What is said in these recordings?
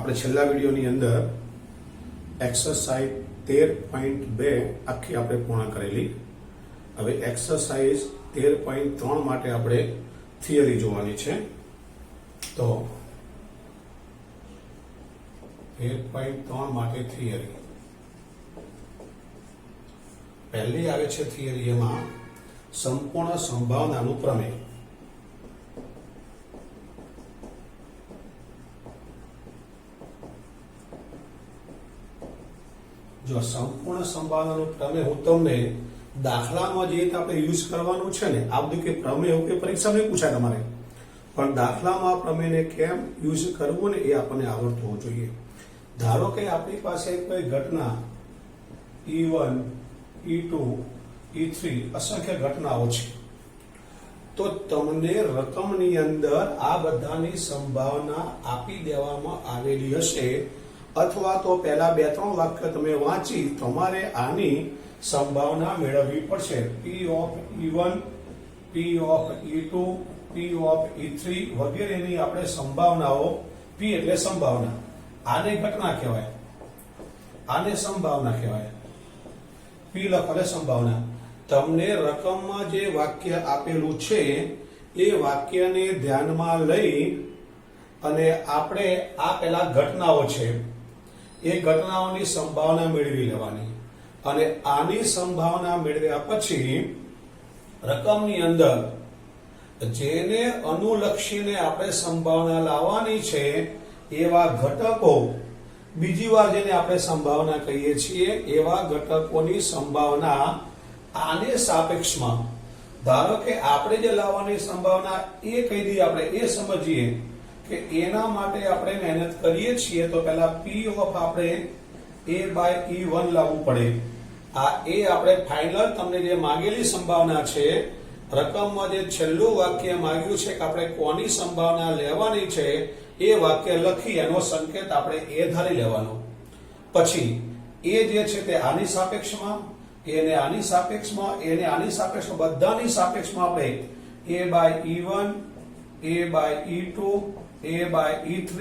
આપણે છેલ્લા વિડીયોની અંદર એક્સરસાઇઝ 13.2 આખી આપણે પૂર્ણ કરેલી. હવે એક્સરસાઇઝ 13.3 માટે આપણે થિયરી જોવાની છે. તો 13.3 માટે થિયરી પહેલી આવે છે. થિયરી એમાં સંપૂર્ણ સંભાવનાનું પ્રમેય. જો સંપૂર્ણ સંભાવનાનું પ્રમેય હું તમને દાખલામાં જે આપણે યુઝ કરવાનું છે ને, આ બધું કે પ્રમેય એવું કે પરીક્ષા નહીં પૂછાય તમારે, પણ દાખલામાં પ્રમેયને કેમ યુઝ કરવું ને એ આપણને આવડતું હોવું જોઈએ. ધારો કે આપણી પાસે કોઈ ઘટના E1 E2 E3 અસંખ્ય ઘટનાઓ છે, તો તમને રકમની અંદર આ બધાની સંભાવના આપી દેવામાં આવેલી હશે, અથવા તો પહેલા 2-3 વાક્ય તમે વાંચી તમારે આની સંભાવના મેળવવી પડશે. P of E1, P of E2, P of E3 વગેરેની આપણે સંભાવનાઓ, P એટલે સંભાવના, આને ઘટના કહેવાય, આને સંભાવના કહેવાય. P લખો એટલે સંભાવના. તમને રકમમાં જે વાક્ય આપેલું છે એ વાક્યને ધ્યાનમાં લઈ અને આપણે આ પેલા ઘટનાઓ છે એ ઘટનાઓની સંભાવના મેળવી લેવાની, અને આની સંભાવના મેળવ્યા પછી રકમની અંદર જેને અનુલક્ષીને આપણે સંભાવના લાવવાની છે એવા ઘટકો, બીજી વાર જેને આપણે સંભાવના કહીએ છીએ એવા ઘટકોની સંભાવના આને સાપેક્ષમાં, ધારો કે આપણે જે લાવવાની સંભાવના એ કહી દઈએ, આપણે એ સમજીએ કે એના માટે આપણે મહેનત કરીએ છીએ, તો પહેલા P ઓફ આપણે A/E1 લાવવું પડે. આ એ આપણે ફાઇનલ તમને જે માંગેલી સંભાવના છે, રકમમાં જે છેલ્લું વાક્ય માંગ્યું છે કે આપણે કોની સંભાવના લેવાની છે એ વાક્ય લખી એનો સંકેત આપણે એ ધારી લેવાનો. પછી એ જે છે તે આની સાપેક્ષમાં, એને આની સાપેક્ષમાં, એને આની સાપેક્ષમાં, બધાની સાપેક્ષમાં આપણે A/E1, A/E2, A/E3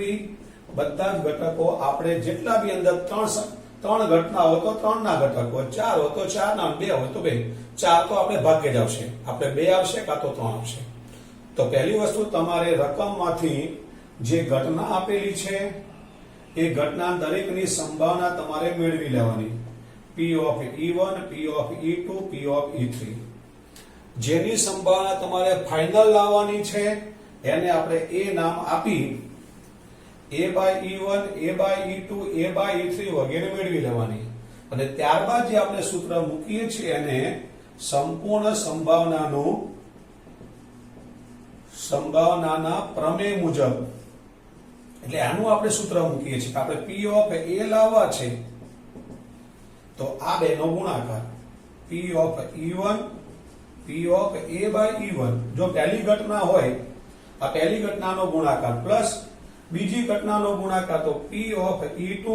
બધા જ ઘટકો આપણે જેટલા બી અંદર ત્રણ ઘટના હોય તો 3 ના ઘટકો, 4 હોય તો 4 ના, 2 હોય તો 2. 4 તો આપણે ભાગ્ય જ આવશે, આપણે 2 આવશે કાં તો 3 આવશે. તો પહેલી વસ્તુ તમારે રકમમાંથી જે ઘટના આપેલી છે એ ઘટના દરેકની સંભાવના તમારે મેળવી લેવાની. P of E1, P of E2, P of E3. જેની સંભાવના તમારે ફાઇનલ લાવવાની છે એને આપણે એ નામ આપી A/E1, A/E2, A/E3 વગેરે મેળવી લેવાની. અને ત્યારબાદ જે આપણે સૂત્ર મૂકીએ છીએ એને સંપૂર્ણ સંભાવનાના પ્રમેય મુજબ, એટલે આનું આપણે સૂત્ર મૂકીએ છીએ કે આપણે P of A લાવવા છે તો આ બેનો ગુણાકાર P of E1, P of A/E1. જો પહેલી ઘટના હોય આ પહેલી ઘટનાનો ગુણાકાર પ્લસ બીજી ઘટનાનો ગુણાકાર, તો P of E2,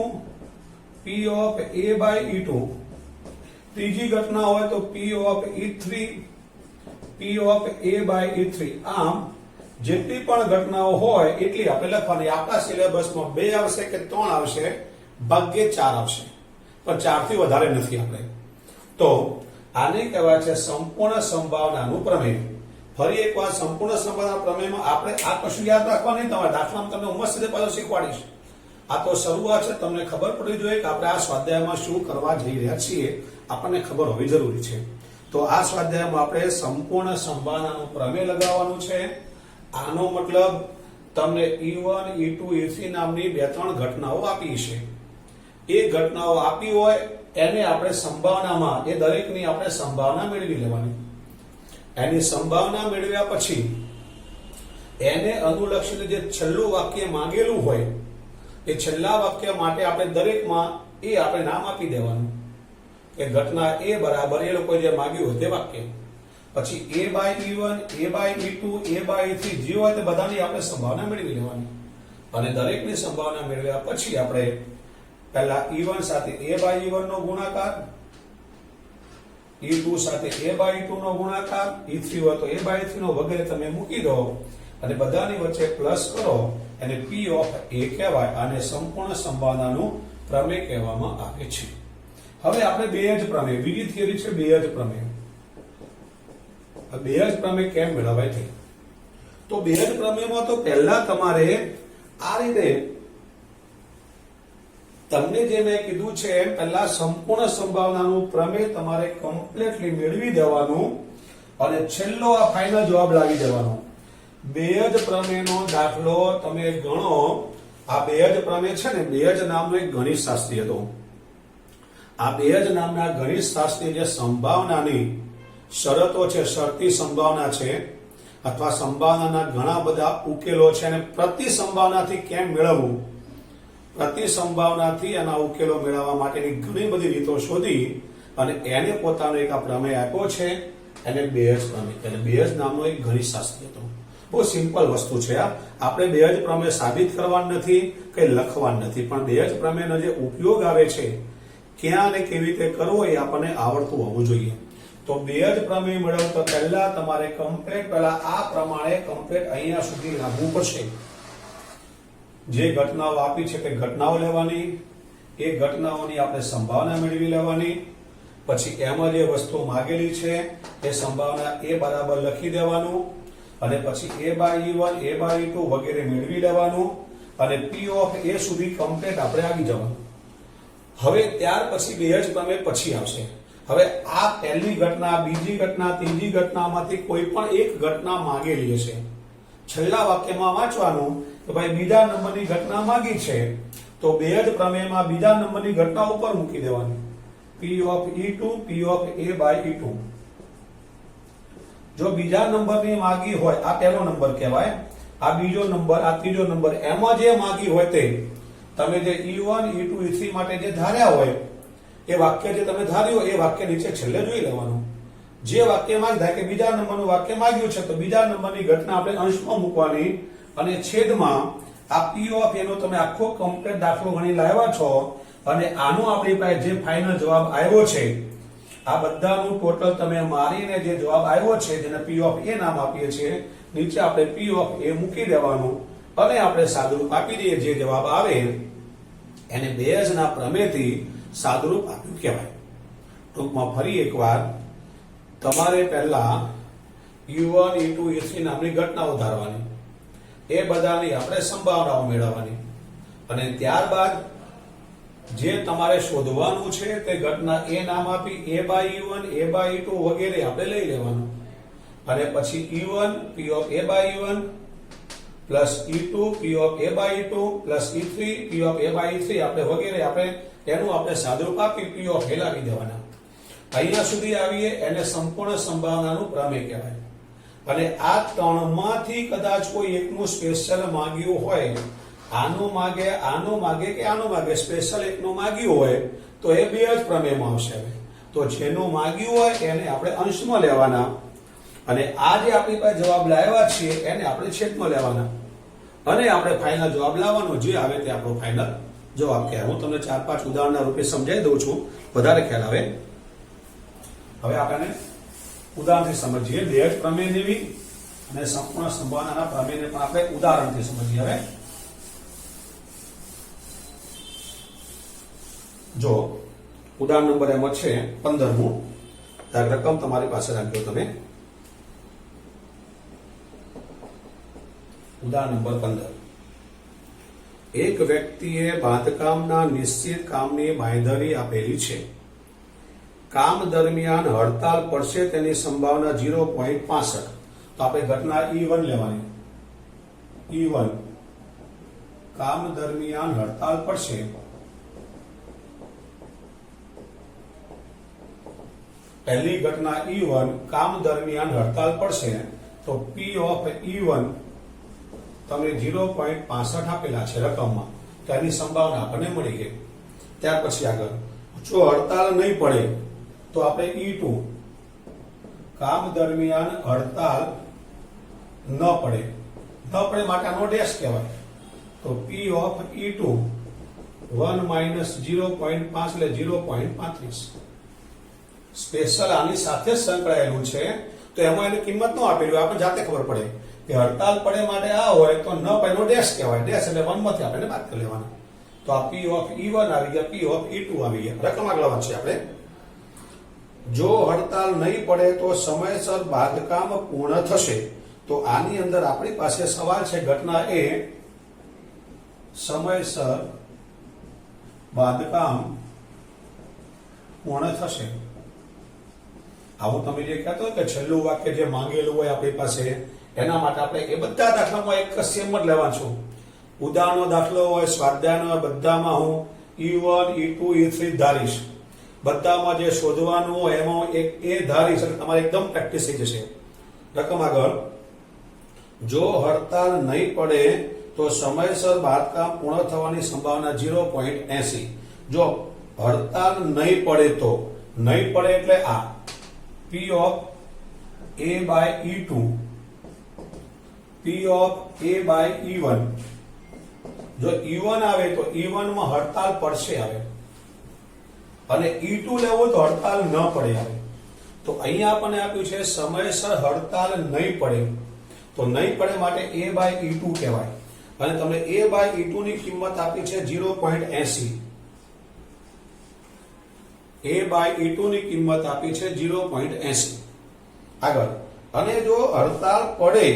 P of A/E2. ત્રીજી ઘટના હોય તો P of E3, P of A/E3. આમ જેટલી પણ ઘટનાઓ હોય એટલી આપણે લખવાની. આપણા સિલેબસમાં 2 આવશે કે 3 આવશે, ભાગ્યે 4 આવશે, પણ 4 થી વધારે નથી આપણે. તો આને કહેવાય છે સંપૂર્ણ સંભાવનાનું પ્રમેય. ફરી એકવાર સંપૂર્ણ સંભાવના પ્રમેયમાં આપણે આ કશું યાદ રાખવા નહીં, તમારા દાખલામાં તમને મસ્ત રીતે પાછું શીખવાડીશ. આ તો શરૂઆત છે, તમને ખબર પડવી જોઈએ કે આપણે આ સ્વાધ્યાયમાં શું કરવા જઈ રહ્યા છીએ, આપણને ખબર હોવી જરૂરી છે. તો આ સ્વાધ્યાયમાં આપણે સંપૂર્ણ સંભાવનાનું પ્રમેય લગાવવાનું છે. આનો મતલબ તમને E1, E2, E3 નામની 2-3 ઘટનાઓ આપી છે. એ ઘટનાઓ આપી હોય એને આપણે સંભાવનામાં, એ દરેકની આપણે સંભાવના મેળવી લેવાની. એની સંભાવના મેળવ્યા પછી એને અનુલક્ષીને જે છેલ્લું વાક્ય માંગેલું હોય એ છેલ્લા વાક્ય માટે આપણે દરેકમાં એ આપણે નામ આપી દેવાનું કે ઘટના એ બરાબર એ લોકો જે માંગ્યું હોય તે વાક્ય. પછી A/E1, A/E2, A/E3 જે હોય તે બધાની આપણે સંભાવના મેળવી લેવાની. અને દરેકની સંભાવના મેળવ્યા પછી આપણે પહેલા E1 સાથે A/E1 નો ગુણાકાર, E2 સાથે A/E2 નો ગુણાકાર, E3 હોય તો A/E3 નો વગેરે તમે મૂકી દો અને બધાની વચ્ચે પ્લસ કરો અને P ઓફ A કહેવાય અને સંપૂર્ણ સંભાવનાનું પ્રમેય કહેવામાં આવે છે. હવે આપણે બેઝ પ્રમેય, બીજી થિયરી છે બેઝ પ્રમેય. બેઝ પ્રમેય કેમ મેળવાય છે? તો બેઝ પ્રમેયમાં તો પહેલા તમારે આ રીતે તમને જે મેં કીધું છે એમ પહેલા સંપૂર્ણ સંભાવનાનું પ્રમેય તમારે કમ્પ્લીટલી મેળવી દેવાનું અને છેલ્લો આ ફાઇનલ જવાબ લાવી દેવાનો. બેઝ પ્રમેયનો દાખલો તમે ગણો. આ બેઝ પ્રમેય છે ને, બેઝ નામનો એક ગણિત શાસ્ત્રી હતો. આ બેઝ નામના ગણિત શાસ્ત્રી જે સંભાવનાની શરતો છે, શરતી સંભાવના છે અથવા સંભાવનાના ઘણા બધા ઉકેલો છે અને પ્રતિ સંભાવનાથી કેમ મેળવવું, પ્રતિ સંભાવનાથી એના ઉકેલો મેળવવા માટેની ઘણી બધી રીતો શોધી અને એને પોતાનો એક આ પ્રમેય આપ્યો છે, એને બેઝ પ્રમેય. એટલે બેઝ નામનો એક ગણિત શાસ્ત્રી હતો. બહુ સિમ્પલ વસ્તુ છે. આપણે બેઝ પ્રમેય સાબિત કરવાનું નથી, કઈ લખવાનું નથી, પણ બેઝ પ્રમેયનો જે ઉપયોગ આવે છે, ક્યાં અને કેવી રીતે કરવો એ આપણને આવડતું હોવું જોઈએ. તો બેઝ પ્રમેય મેળવતા પહેલા તમારે કમ્પ્લીટ પહેલા આ પ્રમાણે કમ્પ્લીટ અહીંયા સુધી લાવવું પડશે. જે ઘટનાઓ આપી છે તે ઘટનાઓ લેવાની, એ ઘટનાઓની આપણે સંભાવના મેળવી લેવાની, પછી એમાં જે વસ્તુ માંગેલી છે એ સંભાવના એ બરાબર લખી દેવાનું અને પછી A/E1, A/E2 વગેરે મેળવી લેવાનું અને P ઓફ A સુધી કમ્પ્લીટ આપણે આવી જવાનું. હવે ત્યાર પછી બેઝ પ્રમેય પછી આવશે. હવે આ પહેલી ઘટના, બીજી ઘટના, ત્રીજી ઘટનામાંથી કોઈ પણ એક ઘટના માંગેલી હશે. છેલ્લા વાક્યમાં વાંચવાનું કે ભાઈ બીજા નંબરની ઘટના માંગી છે, તો બેઝ પ્રમેયમાં બીજા નંબરની ઘટના ઉપર મૂકી દેવાની. P of E2, P of A/E2. જો બીજા નંબરની માંગી હોય, આ પહેલો નંબર કહેવાય, આ બીજો નંબર, આ ત્રીજો નંબર, એમાં જે માંગી હોય તે તમે જે E1, E2, E3 માટે જે ધાર્યા હોય એ વાક્ય જે તમે ધાર્યું એ વાક્ય નીચે છેલ્લે જોઈ લેવાનું. જે વાક્ય માંગ્યા કે બીજા નંબરનું વાક્ય માંગ્યું છે તો બીજા નંબરની ઘટના આપણે અંશમાં મૂકવાની અને છેદમાં આ P ઓફ A નો તમે આખો કમ્પ્લીટ દાખલો ગણી લાવ્યા છો અને આનો આપણી પાસે જે ફાઇનલ જવાબ આવ્યો છે, આ બધાનું ટોટલ તમે મારીને જે જવાબ આવ્યો છે જેને P ઓફ A નામ આપીએ છીએ, નીચે આપણે P ઓફ A મૂકી દેવાનું અને આપણે સાદુરૂપ આપી દઈએ. જે જવાબ આવે એને બેઝના પ્રમેયથી સાદુરૂપ આપ્યું કહેવાય. ટૂંકમાં ફરી એકવાર તમારે પહેલા E1, E2, E3 નામની ઘટનાઓ ધારવાની, એ બધાની આપણે સંભાવનાઓ મેળવવાની અને ત્યારબાદ જે તમારે શોધવાનું છે તે ઘટના એ નામ આપી A/E1, A/E2 વગેરે આપણે લઈ લેવાનું અને પછી E1 P of A/E1 plus E2 P of A/E2 plus E3 P of A/E3 આપણે વગેરે આપણે એનું આપણે સાદુરૂપ આપી P ઓફ A લાવી દેવાના. અહીંયા સુધી આવીએ એને સંપૂર્ણ સંભાવનાનું પ્રમેય કહેવાય. અને આ ત્રણમાંથી કદાચ કોઈ એકનું સ્પેશિયલ માંગ્યું હોય, આનું માગે, આનું માગે કે આનું માગે, સ્પેશિયલ એકનું માંગ્યું હોય તો એ બેઝ પ્રમેયમાં આવશે. તો જેનું માંગ્યું હોય એને આપણે અંશમાં લેવાના અને આ જે આપણી પાસે જવાબ લાવ્યા છીએ એને આપણે છેદમાં લેવાના અને આપણે ફાઇનલ જવાબ લાવવાનો. જે આવે તે આપણો ફાઇનલ જવાબ કહેવાય. હું તમને 4-5 ઉદાહરણના રૂપે સમજાવી દઉં છું, વધારે ખ્યાલ આવે. હવે આપણે ઉદાહરણથી સમજીએ. બેઝ પ્રમેય જેવી અને સંપૂર્ણ સંભાવનાના પ્રમેયને પણ આપણે ઉદાહરણથી સમજીએ. હવે જો ઉદાહરણ નંબર એમાં છે 15મું. રકમ તમારી પાસે રાખજો તમે. ઉદાહરણ નંબર 15. એક વ્યક્તિએ બાંધકામના નિશ્ચિત કામની બાંયધરી આપેલી છે. કામ દરમિયાન હડતાલ પડશે તેની સંભાવના 0.65. તો આપણે ઘટના E1 લેવાની. E1 કામ દરમિયાન હડતાલ પડશે પહેલી ઘટના E1 કામ દરમિયાન હડતાલ પડશે તો P ઓફ E1 તમે 0.65 આપેલા છે રકમમાં, તો એની સંભાવના આપણને મળી ગઈ. ત્યાર પછી આગળ જો હડતાલ નહીં પડે તો આપણે E2 કામ દરમિયાન હડતાલ ન પડે માટે આનો ડેશ કહેવાય. તો P ઓફ E2 1 માઇનસ 0.5 એટલે 0.35. સ્પેશિયલ આની સાથે જ સંકળાયેલું છે તો એમાં એની કિંમત ન આપેલી હોય, આપણે જાતે ખબર પડે કે હડતાલ પડે માટે આ હોય તો ન પડે નો ડેશ કહેવાય. ડેશ એટલે 1 માંથી આપણે બાદ કરી લેવાના. તો આ P of E1 આવી ગયા, P of E2 આવી ગયા. રકમ આગળ વાંચીએ આપણે. જો હડતાલ નહીં પડે તો સમયસર બાંધકામ પૂર્ણ થશે. તો આની અંદર આપણી પાસે સવાલ છે ઘટના એ સમયસર બાંધકામ પૂર્ણ થશે. આવું તમે જે કહેતો હોય કે છેલ્લું વાક્ય જે માંગેલું હોય આપણી પાસે એના માટે આપણે એ બધા દાખલામાં એક સેમ જ લેવા છું. ઉદાહરણનો દાખલો હોય, સ્વાધ્યાયનો હોય, બધામાં હું E1 E2 E3 ધારીશ. બધામાં જે શોધવાનું હોય એમાં એક એ ધારીશ એટલે તમારે એકદમ પ્રેક્ટિસ થઈ જશે. રકમ આગળ. જો હડતાલ નહીં પડે તો સમયસર બાંધકામ પૂર્ણ થવાની સંભાવના 0.80. જો હડતાલ નહીં પડે તો, નહીં પડે એટલે આ P of A by E2, P of A by E1. જો E1 આવે તો E1 માં હડતાલ પડશે આવે અને E2 લેવો તો હડતાલ ન પડે આવે. તો અહીંયા આપણને આપ્યું છે સમયસર હડતાલ નહીં પડે. તો નહીં પડે માટે A by E2 કહેવાય અને તમને A by E2 ની કિંમત આપી છે 0.80. A by E2 ની કિંમત આપી છે 0.80. આગળ. અને જો હડતાલ પડે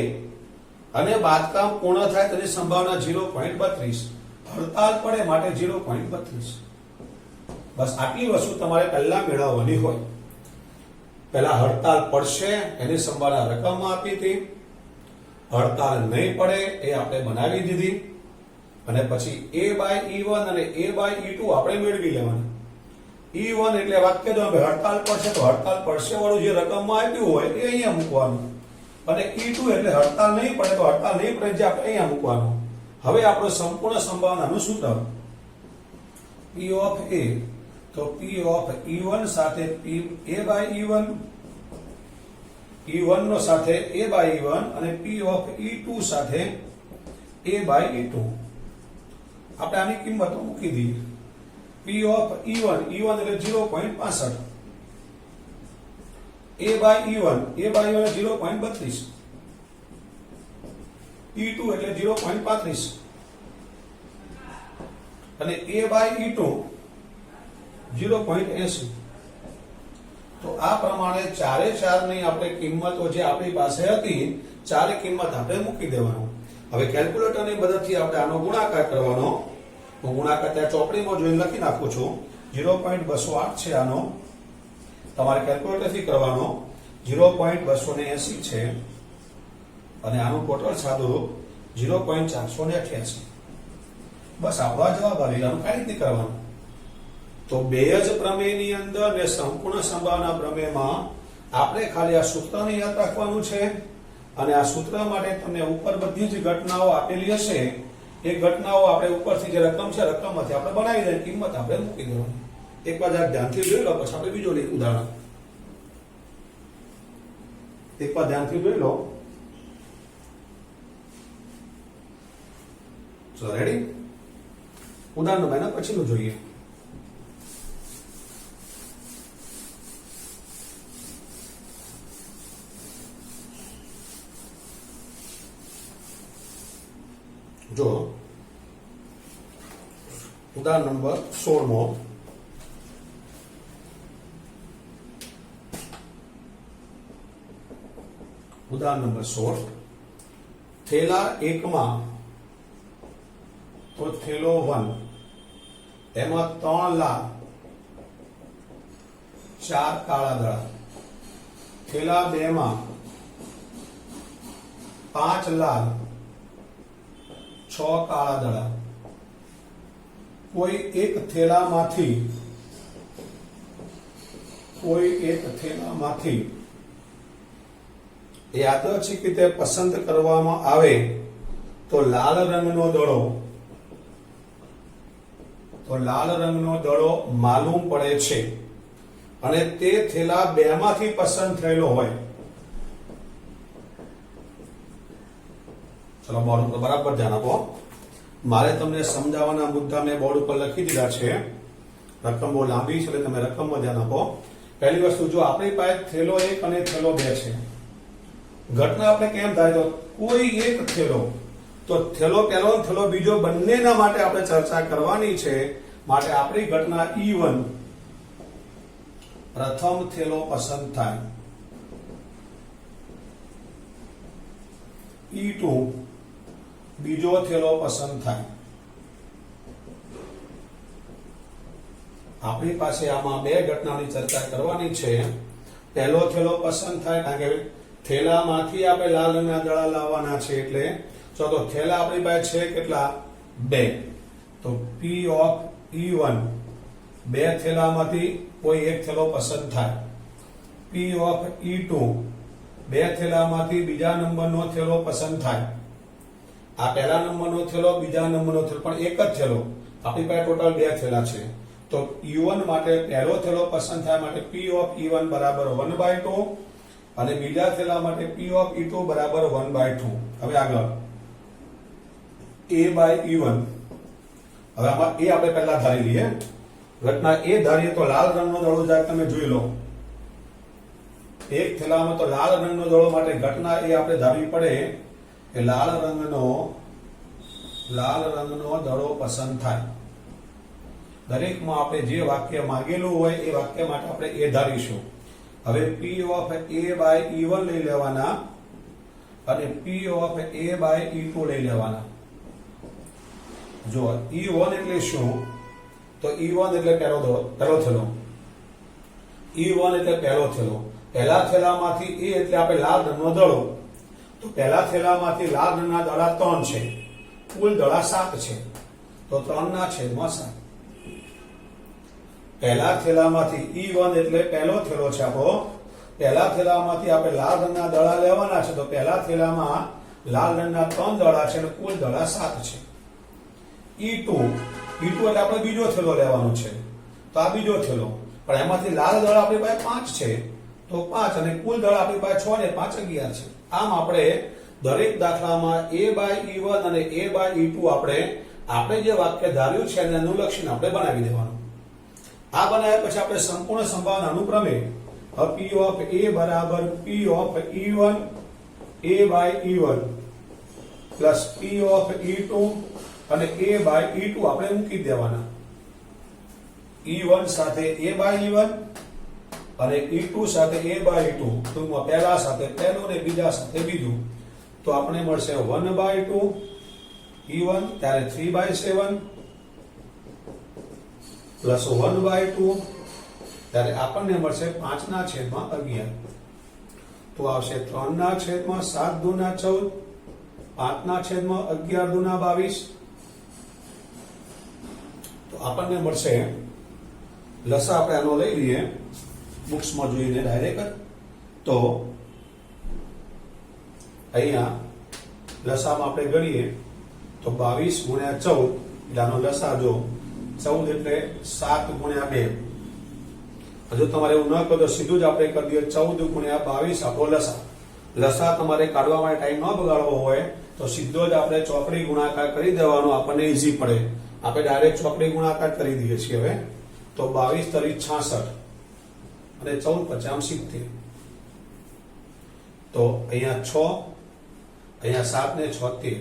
અને બાંધકામ પૂર્ણ થાય તેની સંભાવના 0.32. હડતાલ પડે માટે 0.32. બસ આટલી વસ્તુ તમારે પહેલા મેળવવાની હોય. પહેલા હડતાલ પડશે એની સંભાવના રકમમાં આપી હતી. હડતાલ નહીં પડે એ આપણે બનાવી દીધી અને પછી A by E1 અને A by E2 આપણે મેળવી લેવાના. E1 એટલે વાક્ય જો હડતાલ પડશે તો હડતાલ પડશે વાળું જે રકમમાં આપ્યું હોય એ અહીંયા મૂકવાનું અને E2 એટલે હડતાલ નહીં પડે તો હડતાલ નહીં પડે જે આપણે અહીંયા મૂકવાનું. હવે આપણો સંપૂર્ણ સંભાવનાનું સૂત્ર P of A તો P of E1 સાથે A by E1, E1 નો સાથે A by E1 અને P of E2 સાથે A by E2. આપણે આની કિંમતો મૂકી દઈએ. P of E1 એટલે 0.65. A by E1 0.32. E2 એટલે 0.35 અને A by E2 0.80. તો આ પ્રમાણે ચારે ચારની આપણે કિંમતો જે આપણી પાસે હતી ચારે કિંમત આપણે મૂકી દેવાનું. હવે કેલ્ક્યુલેટરની મદદથી આપણે આનો ગુણાકાર કરવાનો. હું ગુણાકાર ત્યાં ચોપડીમાં જોઈને લખી નાખું છું. 0.208 છે આનો, તમારે કેલ્ક્યુલેટરથી કરવાનો. 0.280 છે અને આનું ટોટલ સાદું 0.488. બસ આપણો જવાબ આવી ગયો. કઈ રીતે કરવાનું? તો બે જ પ્રમેયની અંદર ને સંપૂર્ણ સંભાવના પ્રમેયમાં આપણે ખાલી આ સૂત્રને યાદ રાખવાનું છે અને આ સૂત્ર માટે તમને ઉપર બધી જ ઘટનાઓ આપેલી હશે એ ઘટનાઓ આપણે ઉપરથી જે રકમ છે રકમમાંથી આપણે બનાવી દઈએ, કિંમત આપણે મૂકી દેવાની. એક વાર ધ્યાનથી જોઈ લો પછી આપણે બીજો ઉદાહરણ એક વાર ધ્યાનથી જોઈ લો. ચલો રેડી? ઉદાહરણ ભાઈ પછીનું જોઈએ. જો ઉદાહરણ નંબર 16. ઉદાહરણ નંબર 16. થેલા 1 માં તો થેલો 1 એમાં 3 લાલ 4 કાળા દડા. થેલા 2 માં 5 લાલ 6 કાળા દડા. કોઈ એક થેલામાંથી યાદચ્છિક રીતે પસંદ કરવામાં આવે તો લાલ રંગનો દડો માલુમ પડે છે અને તે થેલા 2 માંથી પસંદ થયેલો હોય. ચલો બોર્ડ ઉપર બરાબર ધ્યાન આપો. મારે તમને સમજાવવાના મુદ્દા મેં બોર્ડ ઉપર લખી દીધા છે. રકમ બહુ લાંબી છે એટલે તમે રકમમાં ધ્યાન આપો. પહેલી વસ્તુ, જો આપણી પાસે થેલો 1 અને થેલો 2 છે ઘટના આપણે કેમ થાય તો કોઈ એક થેલો, તો થેલો પહેલો અને થેલો બીજો બંનેના માટે આપણે ચર્ચા કરવાની છે. માટે આપણી ઘટના E1 પ્રથમ થેલો પસંદ થાય, E2 બીજો થેલો પસંદ થાય. આપણી પાસે આમાં બે ઘટનાની ચર્ચા કરવાની છે. પહેલો થેલો પસંદ થાય કારણ કે થેલામાંથી આપણે લાલ રંગના દડા લાવવાના છે. એટલે તો થેલા આપણી પાસે છે કેટલા? 2. તો P of E1 બે થેલામાંથી કોઈ એક થેલો પસંદ થાય. P of E2 બે થેલામાંથી બીજા નંબરનો થેલો પસંદ થાય. આ પહેલા નંબરનો થેલો, બીજા નંબરનો થેલો, પણ એક જ થેલો. આપણી પાસે ટોટલ બે થેલા છે. તો E1 માટે પહેલો થેલો પસંદ થાય માટે P of E1 બરાબર 1/2 અને બીજા થેલા માટે P of E2 બરાબર 1/2. હવે આગળ A/E1. હવે આમાં એ આપણે પહેલા ધારી લઈએ. ઘટના એ ધારીએ તો લાલ રંગનો દડો જાય તમે જોઈ લો. એક થેલામાં તો લાલ રંગનો દડો માટે ઘટના એ આપણે ધારવી પડે કે લાલ રંગનો દડો પસંદ થાય. દરેકમાં આપણે જે વાક્ય માંગેલું હોય એ વાક્ય માટે આપણે એ ધારીશું. હવે P of A/E1 લઈ લેવાના અને P of A/E2 લઈ લેવાના. જો E1 એટલે શું? તો E1 એટલે પહેલો થેલો. E1 એટલે પહેલો થેલો. પહેલા થેલામાંથી એ એટલે આપણે લાલ રંગનો દડો. તો પહેલા થેલામાંથી લાલ રંગના દડા 3 છે. કુલ દડા 7 છે. તો 3/7. પહેલા થેલામાંથી E1 એટલે પહેલો થેલો છે આપણો. પહેલા થેલામાંથી આપણે લાલ રંગના દડા લેવાના છે. તો પહેલા થેલામાં લાલ રંગના 3 દડા છે અને કુલ દડા 7 છે. E2 એટલે આપણે બીજો થેલો લેવાનો છે. તો આ બીજો થેલો, પણ એમાંથી લાલ દડા આપણી પાસે 5 છે. તો 5 અને કુલ દડા આપણી પાસે 6 ને 5 11 છે. આમ આપણે દરેક દાખલામાં A/E1 અને A/E2 આપણે જે વાક્ય ધાર્યું છે એને અનુલક્ષીને આપણે બનાવી દેવાનું. આ બનાવ્યા પછી આપણે સંપૂર્ણ સંભાવનાનું પ્રમેય P of A બરાબર P of E1 A/E1 plus P of E2 અને A/E2 આપણે મૂકી દેવાના. E1 સાથે A/E1 અને E2 સાથે A/E2. ટૂંકમાં પહેલા સાથે પહેલું ને બીજા સાથે બીજું. તો આપણે મળશે 1/2 E1 ત્યારે 3/7 પ્લસ 1/2 ત્યારે આપણને મળશે 5/11. તો આવશે 3/7 દુના 14, 5/11 દુના 22. તો આપણને મળશે લસા આપણે આનો લઈ લઈએ બુક્સમાં જોઈને ડાયરેક્ટ. તો અહીંયા લસામાં આપણે ગણીએ તો 22 ગુણ્યા 14 એટલે આનો લસા જો 14 એટલે 7 ગુણ્યા 2. હજુ તમારે એવું ન કરો તો સીધું જ આપણે કરી દઈએ 14 ગુણ્યા 22 આપણો લસા. લસા તમારે કાઢવા માટે ટાઈમ ન બગાડવો હોય તો સીધો જ આપણે ચોકડી ગુણાકાર કરી દેવાનો, આપણને ઈઝી પડે. આપણે ડાયરેક્ટ ચોકડી ગુણાકાર કરી દઈએ છીએ. હવે તો 22 તરી 66 અને 14 50 70. તો અહીંયા 6, અહીંયા 7 ને 6 13,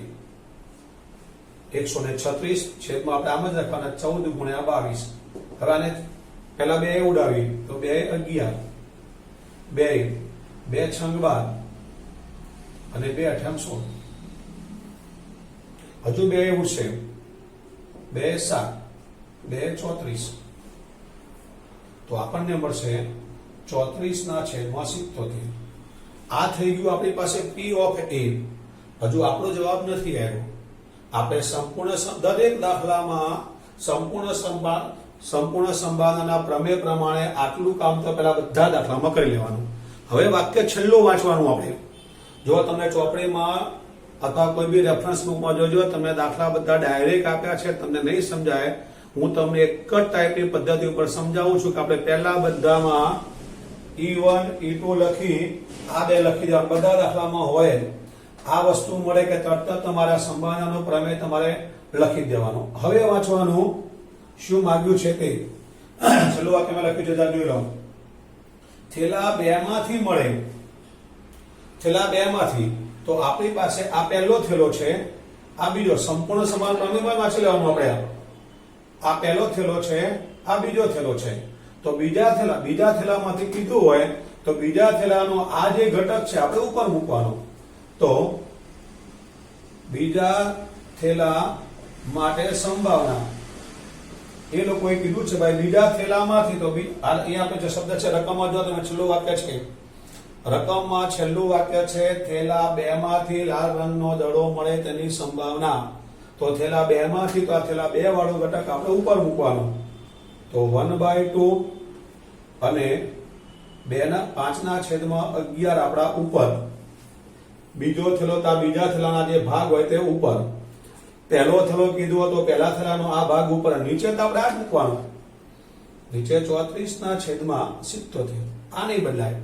136 છેદમાં આપણે આમ જ રાખવાના 14 ગુણ્યા 22. હવે આને પેલા 2 ઉડાવી તો 2 11, 2 6 12 અને 2 8 16. હજુ 2 ઉડશે, 2 7, 2 34. તો આપણને મળશે 34/77. આ થઈ ગયું આપણી પાસે P of A. હજુ આપણો જવાબ નથી આવ્યો. આપણે દરેક દાખલામાં સંપૂર્ણ સંભાવનાના પ્રમેય પ્રમાણે આટલું કામ તો પેલા બધા દાખલામાં કરી લેવાનું. હવે વાક્ય છેલ્લું વાંચવાનું આપણે. જો તમને ચોપડીમાં અથવા કોઈ બી રેફરન્સ બુકમાં જોજો, તમને દાખલા બધા ડાયરેક્ટ આપ્યા છે, તમને નહીં સમજાય. હું તમને એક જ ટાઈપની પદ્ધતિ ઉપર સમજાવું છું કે આપણે પહેલા બધામાં E1 E2 લખી આ 2 લખી દેવાનું. બધા દાખલામાં હોય આ વસ્તુ મળે કે તરત તમારા સંભાવનાનો પ્રમેય તમારે લખી દેવાનો. હવે વાંચવાનું શું માંગ્યું છે તે છેલ્લું વાક્યમાં લખ્યું છે, જોઈ લો. થેલા 2 માંથી મળે. થેલા બે માંથી તો આપણી પાસે આ પહેલો થેલો છે, આ બીજો સંપૂર્ણ સમાન પ્રમેયમાં વાંચી લેવાનું આપણે. આ પહેલો થેલો છે, આ બીજો થેલો છે. તો બીજા થેલામાંથી કીધું હોય તો બીજા થેલાનો આ જે ઘટક છે આપણે ઉપર મૂકવાનો. તો બીજા થેલા માટે સંભાવના એ લોકોએ કીધું છે ભાઈ બીજા થેલામાંથી. તો અહીંયા આપણે જે શબ્દ છે રકમમાં જો તમે છેલ્લું વાક્ય છે, રકમમાં છેલ્લું વાક્ય છે થેલા બે માંથી લાલ રંગનો દડો મળે તેની સંભાવના. તો થેલા બે માંથી તો આ થેલા બે વાળો ઘટક આપણે ઉપર મૂકવાનો. તો 1/2 અને 5/11 આપણા ઉપર. બીજો થેલો તો બીજા થેલાના જે ભાગ હોય તે ઉપર. પહેલો થેલો કીધું તો પહેલા થેલાનો આ ભાગ ઉપર, નીચે તો આપણે આ જ મૂકવાનો. નીચે 34/77. આ નહીં બદલાય.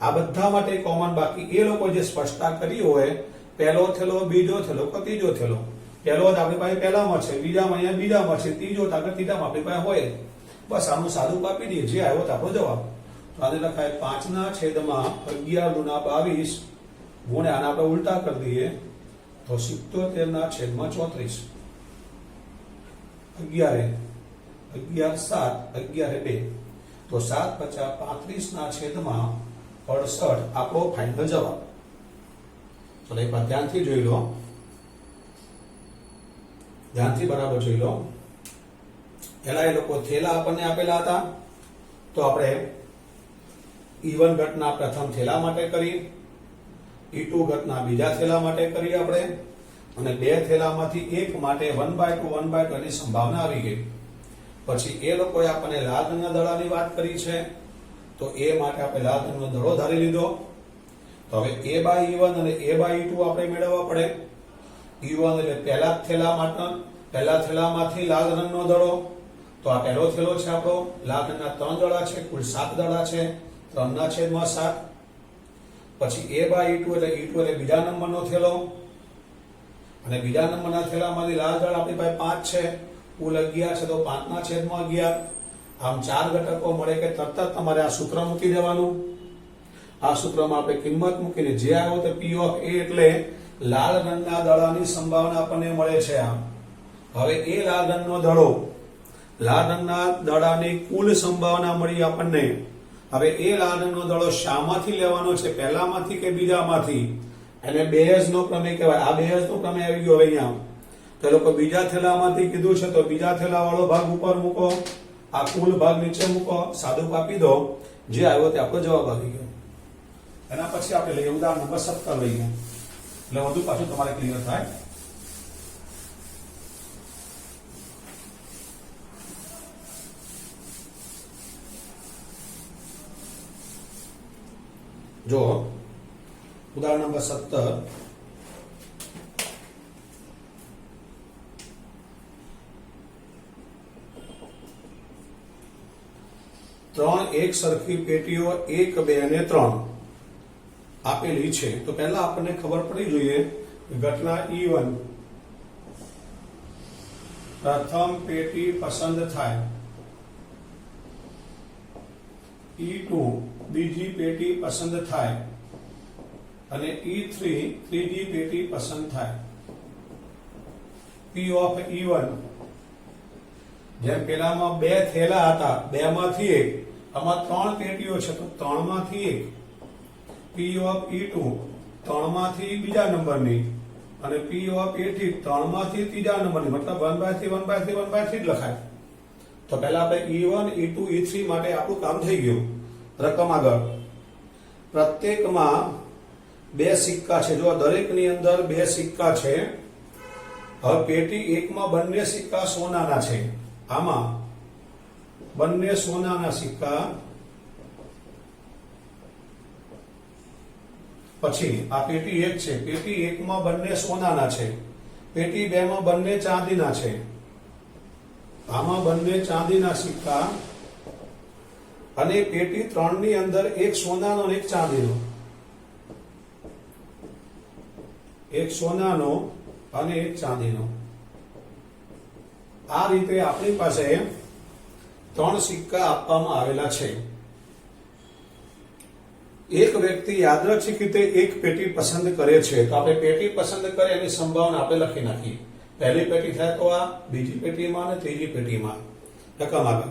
આ બધા માટે કોમન. બાકી એ લોકો જે સ્પષ્ટતા કરી હોય પહેલો થેલો, બીજો થેલો કે ત્રીજો થેલો. પહેલો જ આપણી પાસે પહેલામાં છે, બીજામાં અહીંયા બીજામાં છે, ત્રીજો તો આગળ ત્રીજામાં આપણી પાસે હોય. બસ આનું સાદું કાપી દઈએ, જે આવ્યો તો આપણો જવાબ. તો આને લખાય 5/11 ગુણ્યા આને આપણે ઉલટા કરી દઈએ તો 77/34. 11 7 2 તો 7×5=35/68 આપણો ફાઇનલ જવાબ. ચલો એક વાર ધ્યાનથી જોઈ લો, ધ્યાનથી બરાબર જોઈ લો. પહેલા એ લોકો થેલા આપણને આપેલા હતા તો આપણે E1 ઘટના પ્રથમ થેલા માટે કરી, E2 ઘટના બીજા થેલા માટે કરી આપણે, અને બે થેલામાંથી એક માટે 1/2 ની સંભાવના આવી ગઈ. પછી એ લોકોએ આપણને લાલ રંગના દડાની વાત કરી છે તો એ માટે આપણે લાલ રંગનો દડો ધારી લીધો. તો હવે A/E1 અને A/E2 આપણે મેળવવા પડે. E1 એટલે પહેલા થેલામાંથી લાલ રંગનો દડો. તો આ પહેલો થેલો છે આપણો, લાલ રંગના 3 દડા છે, કુલ 7 દડા છે, 3/7. પછી A/E2 એટલે E2 એટલે બીજા નંબરનો થેલો, અને બીજા નંબરના થેલામાંથી લાલ દળ આપણી પાસે 5 છે, કુલ 11 છે, તો 5/11. આમ 4 ઘટકો મળે કે તરત જ તમારે આ સૂત્ર મૂકી દેવાનું. આ સૂત્રમાં આપણે કિંમત મૂકીને જે આવ્યો તે P of A એટલે લાલ રંગના દડાની સંભાવના આપણને મળે છે. આમ હવે એ લાલ રંગનો દડો, લાલ રંગના દડાની કુલ સંભાવના મળી આપણને. હવે એ લાલ રંગનો દડો શામાંથી લેવાનો છે, પહેલામાંથી કે બીજામાંથી? એને બેઝનો પ્રમેય કહેવાય. આ બેઝનો પ્રમેય આવી ગયો હવે અહીંયા. તો લોકો બીજા થેલામાંથી કીધું છે તો બીજા થેલા વાળો ભાગ ઉપર મૂકો, આ કુલ ભાગ નીચે મૂકો, સાદું કાપી દો, જે આવ્યો તે આપણો જવાબ આવી ગયો. એના પછી આપણે લઈએ ઉદાહરણ નંબર 17 લઈએ, એટલે વધુ પાછું તમારે ક્લિયર થાય. જો ઉદાહરણ નંબર 17. ત્રણ એક સરખી પેટીઓ 1, 2 અને 3 આપેલી છે. તો પહેલા આપણને ખબર પડી જોઈએ ઘટના E1 પ્રથમ પેટી પસંદ થાય, E2 બીજી પેટી પસંદ થાય અને E3 ત્રીજી પેટી પસંદ થાય. P of E1 જેમ પેલામાં બે થેલા હતા, બે માંથી એક, આમાં 3 પેટીઓ છે તો 3 માંથી એક. P of E2 3 માંથી બીજા નંબરની અને P of E3 3 માંથી ત્રીજા નંબરની, મતલબ 1/3 જ લખાય. તો પહેલા આપણે E1 E2 E3 માટે આપણું કામ થઈ ગયું. રકમ આગળ. પ્રત્યેકમાં 2 સિક્કા છે. જો દરેકની અંદર 2 સિક્કા છે. હવે પેટી 1 માં બંને સિક્કા સોનાના છે. આમાં બંને સોનાના સિક્કા. પછી આ પેટી 1 છે. પેટી 1 માં બંને સોનાના છે. પેટી 2 માં બંને ચાંદીના છે. આમાં બંને ચાંદીના સિક્કા અને પેટી 3 ની અંદર એક સોનાનો અને એક ચાંદીનો. એક સોનાનો અને એક ચાંદીનો. આ રીતે આપણી પાસે 3 સિક્કા આપવામાં આવેલા છે. એક વ્યક્તિ યાદચ્છિક રીતે એક પેટી પસંદ કરે છે તો આપણે પેટી પસંદ કરે એની સંભાવના આપણે લખી નાખીએ. પહેલી પેટી થાય તો આ, બીજી પેટીમાં અને ત્રીજી પેટીમાં રકમ આગળ,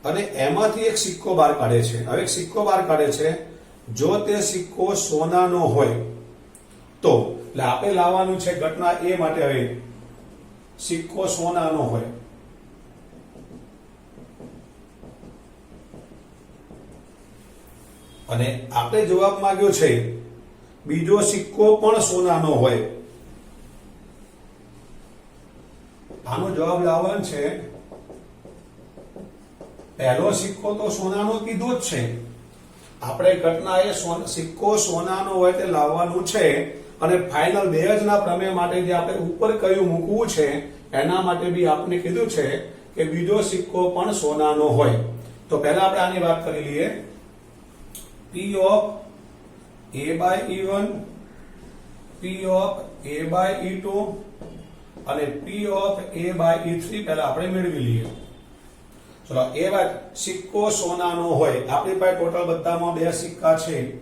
અને એમાંથી એક સિક્કો બહાર કાઢે છે. હવે એક સિક્કો બહાર કાઢે છે, જો તે સિક્કો સોનાનો હોય તો, એટલે આપણે લાવવાનું છે ઘટના એ માટે. હવે સિક્કો સોનાનો હોય અને આપણે જવાબ માંગ્યો છે બીજો સિક્કો પણ સોનાનો હોય. આનો જવાબ લાવવાનો છે, પહેલો સિક્કો તો સોનાનો કીધો જ છે. આપણે ઘટના એ સિક્કો સોનાનો હોય તે લાવવાનું છે, અને ફાઇનલ બેઝના પ્રમેય માટે જે આપણે ઉપર કયું મૂકવું છે એના માટે બી આપણે કીધું છે કે બીજો સિક્કો પણ સોનાનો હોય. તો પહેલા આપણે આની વાત કરી લઈએ. P of A by E1, P of A by E2 અને P of A by E3 પહેલા આપણે મેળવી લઈએ. ચલો, એ વાત સિક્કો સોનાનો હોય. આપણી પાસે ટોટલ બધામાં બે સિક્કા છે,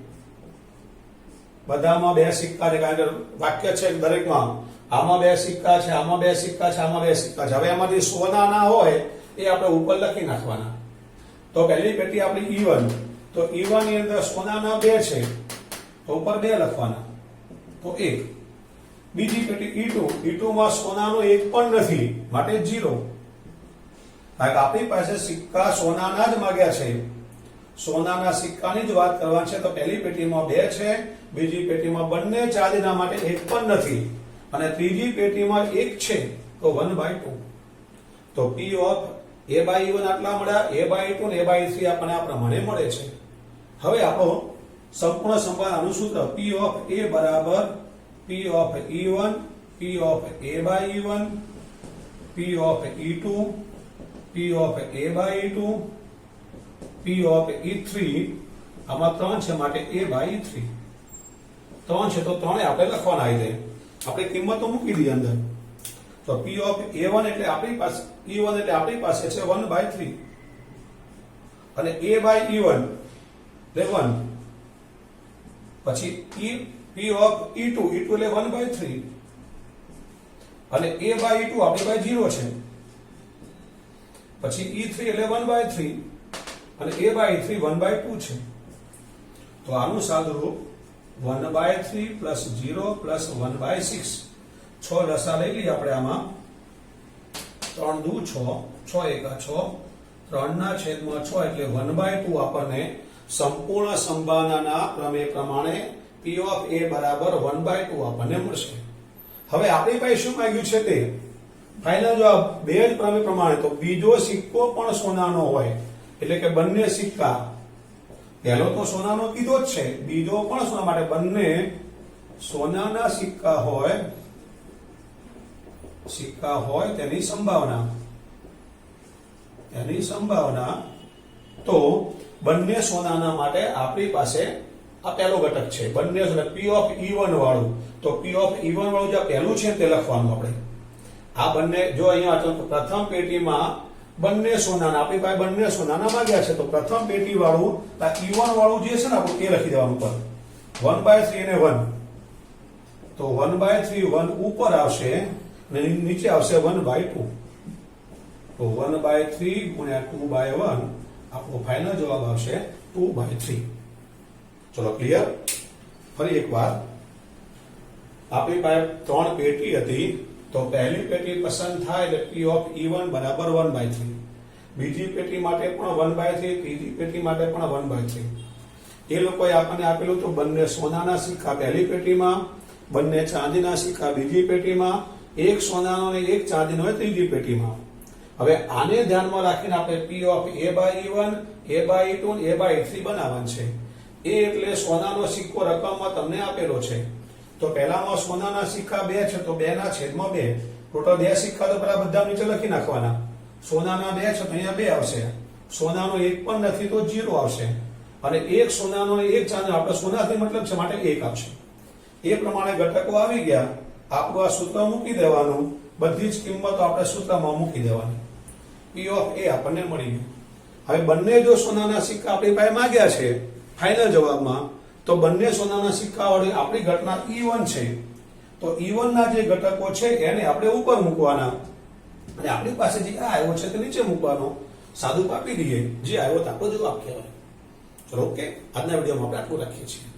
બધામાં બે સિક્કા છે, કારણ કે વાક્ય છે દરેકમાં આમાં બે સિક્કા છે, આમાં બે સિક્કા છે, આમાં બે સિક્કા છે. હવે એમાંથી સોનાના હોય એ આપણે ઉપર લખી નાખવાના. તો પહેલી પેટી આપણી E1, તો E1 ની અંદર સોનાના બે છે તો ઉપર બે લખવાના, તો 1. બીજી પેટી E2, E2 માં સોનાનો એક પણ નથી માટે 0. કારણ કે આપણી પાસે સિક્કા સોનાના જ માંગ્યા છે, સોનાના સિક્કાની જ વાત કરવાની છે. તો પહેલી પેટીમાં બે છે, બીજી પેટીમાં બંને ચાંદીના માટે એક પણ નથી, અને ત્રીજી પેટીમાં એક છે તો 1/2. તો P of A by E1 આટલા મળ્યા, A by E2 ને A by E3 આપણને આ પ્રમાણે મળે છે. હવે આપણો સંપૂર્ણ સંભાવનાનું સૂત્ર P of A બરાબર P of E1, P of A by E1, P of E2, P of A by E2, P of E3. આમાં 3 છે માટે A by E3. 3 છે તો 3 આપણે લખવાના આવી જાય. આપણે કિંમતો મૂકી દઈએ અંદર. તો P of A1 એટલે આપણી પાસે E1 એટલે આપણી પાસે છે 1/3, અને A by E1 એટલે 1, પછી P of E2 એટલે 1/3, અને A by E2 આપણી પાસે 0 છે, પછી E3 એટલે 1/3, અને A by E3 1/2 છે. તો આનું સાદુરૂપ 1/3 plus 0 plus 1/6. 6 લસા લઈ લઈએ આપણે આમાં. 3 દુ 6, 6 એકા 6, 3 ના છેદમાં 6 એટલે 1/2 આપણને સંપૂર્ણ સંભાવનાના પ્રમેય પ્રમાણે P of A બરાબર 1/2 આપણને મળશે. હવે આપણી પાસે શું માંગ્યું છે તે ફાઇનલ જવાબ બે જ પ્રમેય પ્રમાણે. તો બીજો સિક્કો પણ સોનાનો હોય, એટલે કે બંને સિક્કા, પહેલો તો સોનાનો કીધો જ છે, બીજો પણ સોના માટે બંને સોનાના સિક્કા હોય તેની સંભાવના તો બંને સોનાના માટે આપણી પાસે આ પહેલો ઘટક છે. બંને P of E1 વાળું, તો P of E1 વાળું જે પહેલું છે તે લખવાનું આપણે. આ બંને જો અહીંયા પ્રથમ પેટીમાં બંને સોનાના, આપણી પાસે બંને સોનાના માંગ્યા છે, તો પ્રથમ પેટી વાળું E1 વાળું જે છે ને આપણું એ લખી દેવાનું ઉપર. 1/3 અને 1, તો 1/3 1 ઉપર આવશે અને નીચે આવશે 1/2. તો 1/3 ગુણ્યા 2/1 આપણો ફાઇનલ જવાબ આવશે 2/3. ચલો, ક્લિયર? ફરી એકવાર, આપણી પાસે 3 પેટી હતી, તો પહેલી પેટી પસંદ થાય એટલે P of E1 બરાબર 1/3, બીજી પેટી માટે પણ 1/3, ત્રીજી પેટી માટે પણ 1/3. એ લોકોએ આપણને આપેલું તો બંને સોનાના સિક્કા પહેલી પેટીમાં, બંને ચાંદીના સિક્કા બીજી પેટીમાં, એક સોનાનો અને એક ચાંદીનો હોય ત્રીજી પેટીમાં. હવે આને ધ્યાનમાં રાખીને આપણે P of A by E1, A by E2 અને A by E3 બનાવવાનું છે. એ એટલે સોનાનો સિક્કો રકમમાં તમને આપેલો છે. તો પહેલામાં સોનાના સિક્કા 2 છે, તો 2 ના છેદમાં 2. ટોટલ 2 સિક્કા તો પેલા બધા નીચે લખી નાખવાના. સોનાના 2 છે તો અહીંયા 2 આવશે, સોનાનો એક પણ નથી તો 0 આવશે, અને એક સોનાનો અને એક ચાંદીનો, આપણે સોનાથી મતલબ છે માટે 1 આવશે. એ પ્રમાણે ઘટકો આવી ગયા. આપણું આ સૂત્ર મૂકી દેવાનું, બધી જ કિંમતો આપણે સૂત્રમાં મૂકી દેવાની. P of A આપણને મળી ગયું. હવે બંને જો સોનાના સિક્કા આપણી પાસે માંગ્યા છે ફાઇનલ જવાબમાં, તો બંને સોનાના સિક્કા વડે આપણી ઘટના E1 છે, તો E1 ના જે ઘટકો છે એને આપણે ઉપર મૂકવાના અને આપણી પાસે જે આ આવ્યો છે તે નીચે મૂકવાનો. સાદું કાપી દઈએ, જે આવ્યો તો આપણો જવાબ કહેવાય. ચલો ઓકે, આજના વિડીયોમાં આપણે આટલું રાખીએ છીએ.